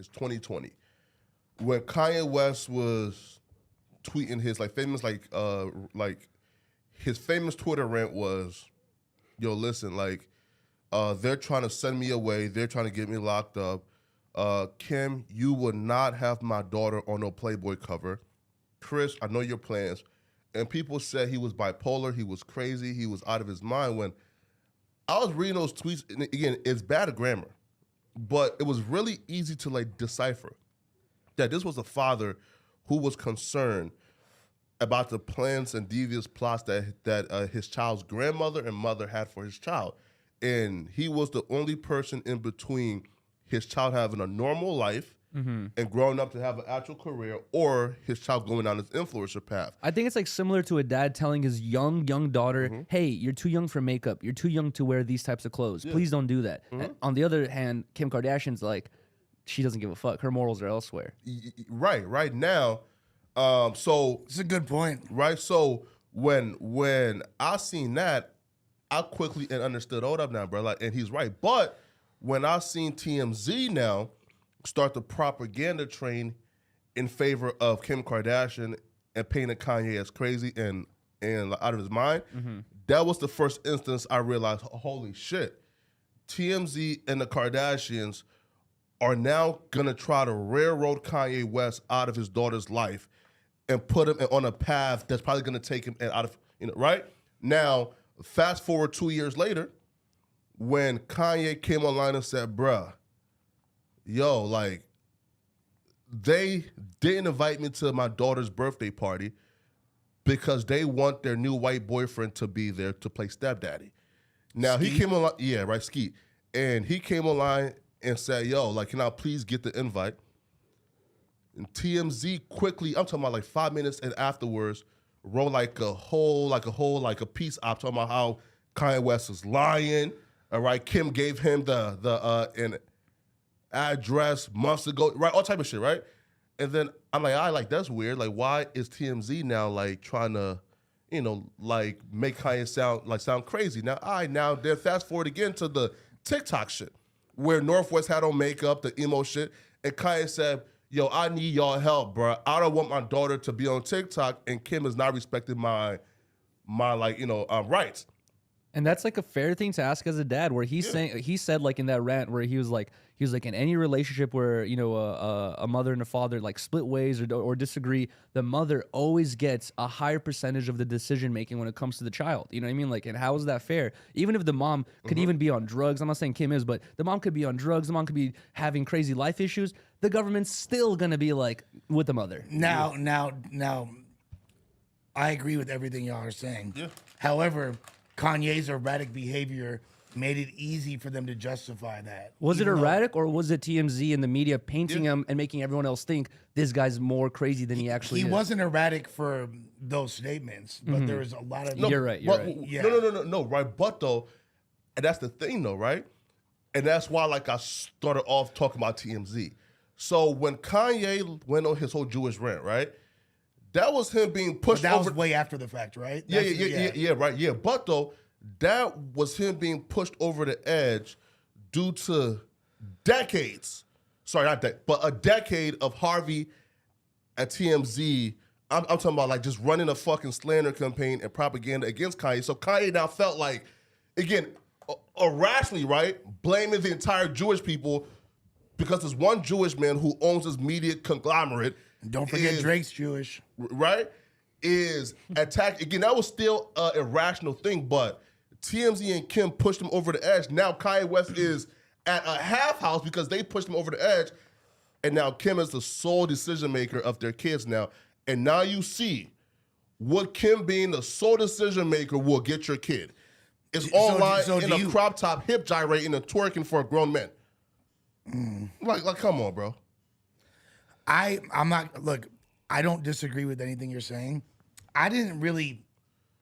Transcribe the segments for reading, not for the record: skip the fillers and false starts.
It's 2020. When Kanye West was tweeting his his famous Twitter rant was, yo, listen, they're trying to send me away. They're trying to get me locked up. Kim, you would not have my daughter on no Playboy cover. Chris, I know your plans. And people said he was bipolar, he was crazy, he was out of his mind. When I was reading those tweets, and again, it's bad grammar, but it was really easy to decipher that this was a father who was concerned about the plans and devious plots that his child's grandmother and mother had for his child. And he was the only person in between his child having a normal life and growing up to have an actual career, or his child going down this influencer path. I think it's similar to a dad telling his young daughter, hey, you're too young for makeup. You're too young to wear these types of clothes. Please don't do that. On the other hand, Kim Kardashian's she doesn't give a fuck. Her morals are elsewhere. Right now. So it's a good point. Right. So when I seen that, I quickly understood, hold up now, bro. And he's right. But when I seen TMZ now start the propaganda train in favor of Kim Kardashian and painting Kanye as crazy and out of his mind, that was the first instance I realized, holy shit, TMZ and the Kardashians are now gonna try to railroad Kanye West out of his daughter's life and put him on a path that's probably gonna take him out of, right? Now, fast forward 2 years later, when Kanye came online and said, bruh, yo, they didn't invite me to my daughter's birthday party because they want their new white boyfriend to be there to play stepdaddy. Now, Skeet? He came online, yeah, right, Skeet. And he came online and said, yo, can I please get the invite? And TMZ quickly, I'm talking about 5 minutes and afterwards, wrote a peace op talking about how Kanye West is lying. All right, Kim gave him an address months ago, right? All type of shit, right? And then I'm that's weird. Why is TMZ now trying to, make Kanye sound crazy? Now then fast forward again to the TikTok shit, where Northwest had on makeup, the emo shit, and Kanye said, yo, I need y'all help, bro. I don't want my daughter to be on TikTok, and Kim is not respecting my rights. And that's a fair thing to ask as a dad, where he said in that rant where he was in any relationship where a mother and a father split ways or disagree, the mother always gets a higher percentage of the decision making when it comes to the child. You know what I mean? And how is that fair? Even if the mom could even be on drugs, I'm not saying Kim is, but the mom could be on drugs, the mom could be having crazy life issues. The government's still gonna be with the mother. Now, I agree with everything y'all are saying. Yeah. However, Kanye's erratic behavior made it easy for them to justify that. Was it erratic, or was it TMZ and the media painting him and making everyone else think this guy's more crazy than he actually is? He wasn't erratic for those statements, but there was a lot of... No, you're right. Yeah. No, right? But though, and that's the thing though, right? And that's why I started off talking about TMZ. So when Kanye went on his whole Jewish rant, right? That was him being pushed over. That was way after the fact, right? Right. Yeah. But though, that was him being pushed over the edge due to decades. Sorry, not that, but a decade of Harvey at TMZ. I'm talking about just running a fucking slander campaign and propaganda against Kanye. So Kanye now felt again, irrationally, right, blaming the entire Jewish people because there's one Jewish man who owns this media conglomerate. Don't forget Drake's Jewish. Right? Is attacked. Again, that was still an irrational thing, but TMZ and Kim pushed him over the edge. Now Kanye West is at a half house because they pushed him over the edge, and now Kim is the sole decision maker of their kids now. And now you see what Kim being the sole decision maker will get your kid. It's online in a crop top, hip gyrating and twerking for a grown man. Come on, bro. I'm not, look, I don't disagree with anything you're saying. I didn't really,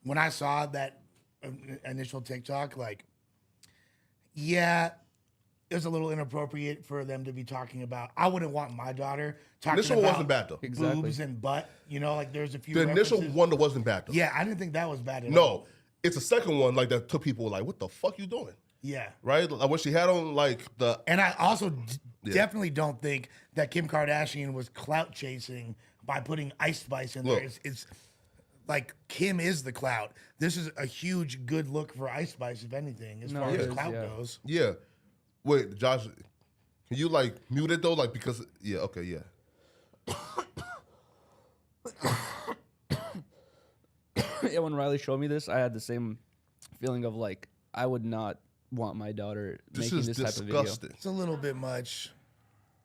when I saw that initial TikTok, it was a little inappropriate for them to be talking about. I wouldn't want my daughter talking initial about wasn't bad, though. Boobs and butt. There's a few The references. initial one that wasn't bad, though. Yeah, I didn't think that was bad at all. No, it's a second one that took people what the fuck you doing? Yeah. Right? What she had on the... And I also definitely don't think that Kim Kardashian was clout chasing by putting Ice Spice in there. Look. It's like Kim is the clout. This is a huge good look for Ice Spice, if anything, as No, far it as is, clout yeah. goes. Yeah. Wait, Josh, can you like mute it though? Like because okay, yeah. Yeah, when Riley showed me this, I had the same feeling of like I would not want my daughter This making is this type of video. disgusting. It's a little bit much.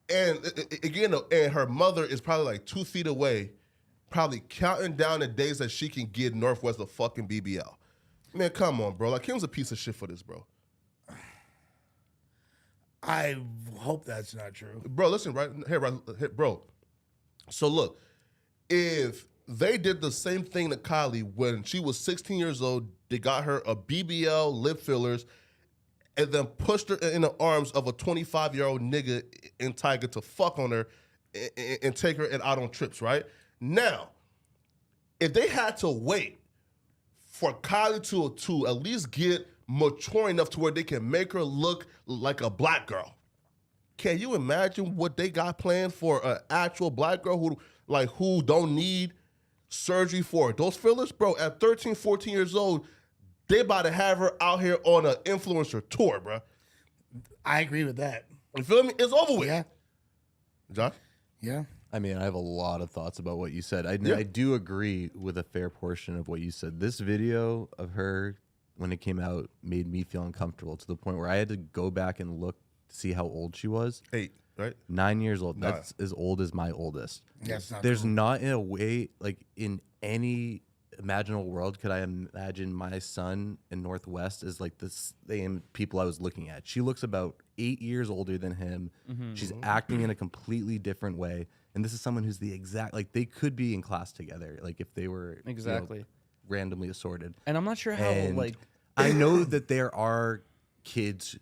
And again, and her mother is probably like 2 feet away, probably counting down the days that she can get Northwest a fucking BBL. Man, come on, bro. Like Kim's a piece of shit for this, bro. I hope that's not true. Bro, listen, right here, bro. So look, if they did the same thing to Kylie when she was 16 years old, they got her a BBL, lip fillers, and then pushed her in the arms of a 25-year-old nigga in Tiger to fuck on her and take her out on trips, right? Now, if they had to wait for Kylie to at least get mature enough to where they can make her look like a black girl, can you imagine what they got planned for an actual black girl who don't need surgery for those fillers? Bro, at 13, 14 years old, they about to have her out here on an influencer tour, bro. I agree with that. You feel me? It's over with. Yeah. Josh? Yeah. I mean, I have a lot of thoughts about what you said. I Yeah. do agree with a fair portion of what you said. This video of her, when it came out, made me feel uncomfortable to the point where I had to go back and look to see how old she was. 8, right? 9 years old. That's as old as my oldest. Yeah, it's not There's cool. not in a way, like in any imaginable world, could I imagine my son in Northwest is like the same people I was looking at. She looks about 8 years older than him. She's acting in a completely different way. And this is someone who's the exact, like they could be in class together, like if they were Exactly. randomly assorted. And I'm not sure how And like I know that there are kids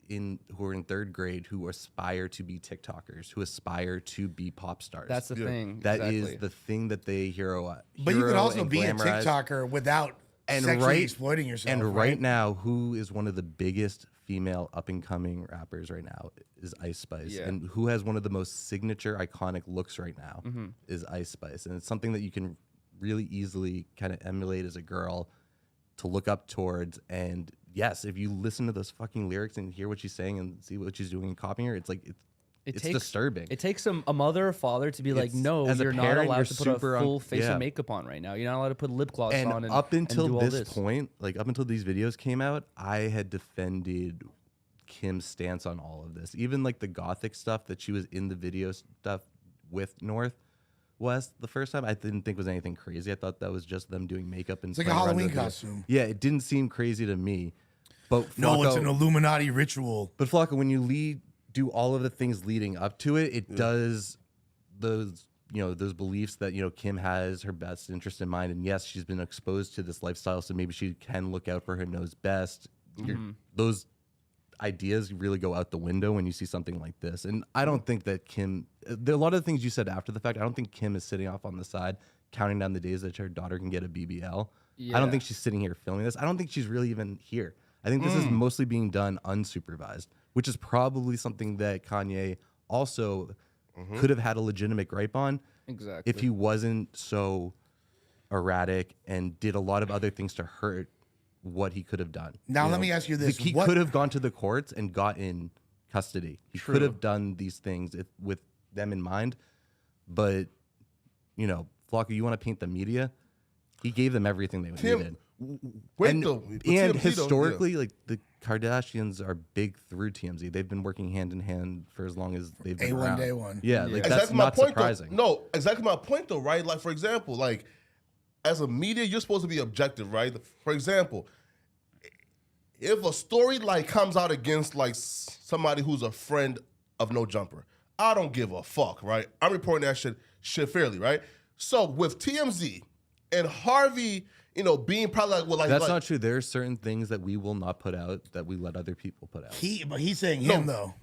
who are in 3rd grade who aspire to be TikTokers, who aspire to be pop stars. that's the thing. That is exactly. the thing that they hero. But you could also and be a glamorize. TikToker without And sexually exploiting yourself. And right now, who is one of the biggest female up and coming rappers right now is Ice Spice. Yeah. And who has one of the most signature iconic looks right now is Ice Spice. And it's something that you can really easily kind of emulate as a girl to look up towards. And yes, if you listen to those fucking lyrics and hear what she's saying and see what she's doing and copying her, it's like it's disturbing. It takes a mother or father to be like, It's- no, as a you're not parent, allowed you're to put a super full face yeah. of makeup on right now. You're not allowed to put lip gloss And on. And up until and do all this point, like up until these videos came out, I had defended Kim's stance on all of this. Even like the gothic stuff that she was in the video stuff with Northwest the first time, I didn't think was anything crazy. I thought that was just them doing makeup and It's like a playing around Halloween with it. costume. Yeah, it didn't seem crazy to me. But No, it's Flacco- an Illuminati ritual. But Flacco, when you do all of the things leading up to it, it does those those beliefs that Kim has her best interest in mind, and yes, she's been exposed to this lifestyle, so maybe she can look out for her nose best. Those ideas really go out the window when you see something like this, and I don't think that Kim. There are a lot of the things you said after the fact. I don't think Kim is sitting off on the side counting down the days that her daughter can get a BBL. I don't think she's sitting here filming this. I don't think she's really even here. I think this is mostly being done unsupervised, which is probably something that Kanye also could have had a legitimate gripe on exactly. if he wasn't so erratic and did a lot of other things to hurt what he could have done. Now, let me ask you this. He What- could have gone to the courts and got in custody. He could have done these things with them in mind. But, Flocka, you want to paint the media? He gave them everything they needed. And TMZ historically, like the Kardashians are big through TMZ. They've been working hand in hand for as long as they've been A1 around. day one. Yeah, like that's exactly my not point surprising. though. No, exactly my point though, right? Like for example, like as a media, you're supposed to be objective, right? For example, if a story like comes out against like somebody who's a friend of No Jumper, I don't give a fuck, right? I'm reporting that shit fairly, right? So with TMZ and Harvey, being probably like, well, like That's like, not true. There are certain things that we will not put out that we let other people put out. But he's saying him though.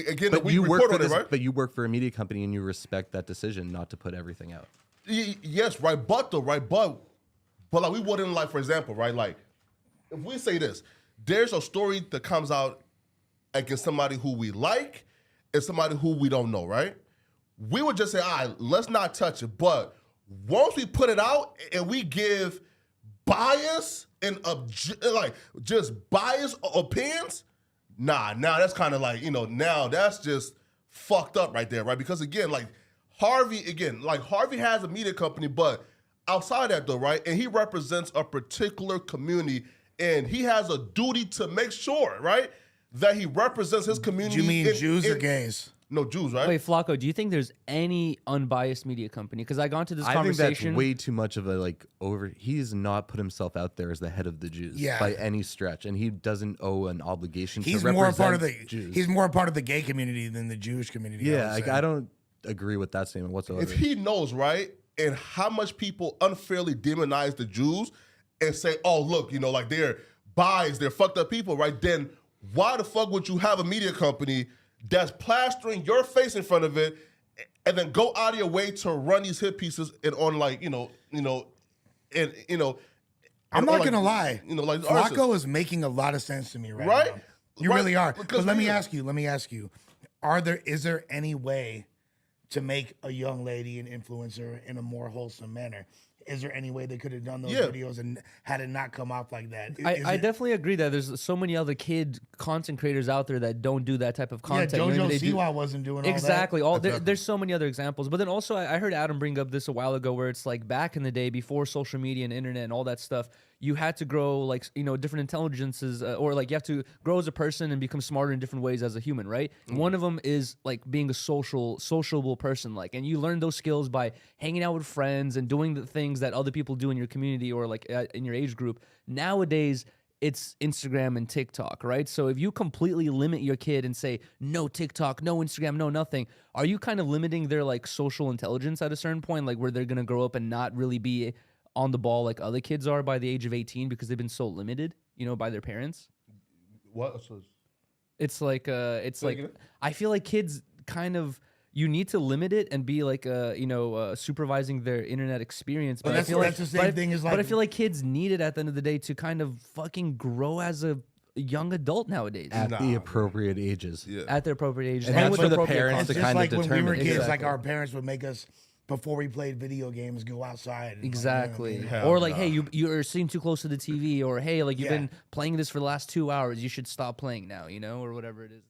Again, But we you work report for on it, this, right? but you work for a media company and you respect that decision not to put everything out. Yes, right, but like we wouldn't like, for example, right, like if we say this, there's a story that comes out against somebody who we like and somebody who we don't know, right? We would just say, all right, let's not touch it. But once we put it out and we give bias and just biased opinions, now that's kind of like, now that's just fucked up right there, right? Because again, Harvey has a media company, but outside that though, right? And he represents a particular community and he has a duty to make sure, right, that he represents his community. Do you mean Jews or gays? No, Jews, right? Wait, Flacco, do you think there's any unbiased media company? Because I got into this I think conversation. that's way too much of a over. He has not put himself out there as the head of the Jews by any stretch, and he doesn't owe an obligation to represent more a part of the Jews. He's more a part of the gay community than the Jewish community. Yeah, I don't agree with that statement whatsoever. If he knows, right, and how much people unfairly demonize the Jews and say, oh, look, they're biased, they're fucked up people, right? Then why the fuck would you have a media company that's plastering your face in front of it and then go out of your way to run these hit pieces and on I'm not gonna lie. Like Flacco is making a lot of sense to me right now. You really are. But let me ask you, is there any way to make a young lady an influencer in a more wholesome manner? Is there any way they could have done those videos and had it not come off like that? I definitely agree that there's so many other content creators out there that don't do that type of content. Yeah, JoJo Siwa wasn't doing all exactly. that. There's so many other examples. But then also, I heard Adam bring up this a while ago where it's like back in the day, before social media and internet and all that stuff, you had to grow different intelligences or you have to grow as a person and become smarter in different ways as a human, right? One of them is being a sociable person, and you learn those skills by hanging out with friends and doing the things that other people do in your community or in your age group. Nowadays, it's Instagram and TikTok, right? So if you completely limit your kid and say, no TikTok, no Instagram, no nothing, are you kind of limiting their social intelligence at a certain point, where they're going to grow up and not really be on the ball like other kids are by the age of 18 because they've been so limited, by their parents? What? It's I feel like kids kind of, you need to limit it and be supervising their internet experience. But that's the same thing as but I feel like kids need it at the end of the day to kind of fucking grow as a young adult nowadays. At the appropriate ages. Yeah. At their appropriate ages. And that's for the parents It's to just kind like of when we determine. were kids, Exactly. our parents would make us, before we played video games, go outside. And Exactly. Hell Or nah. hey, you're sitting too close to the TV, or hey, you've been playing this for the last 2 hours, you should stop playing now, or whatever it is.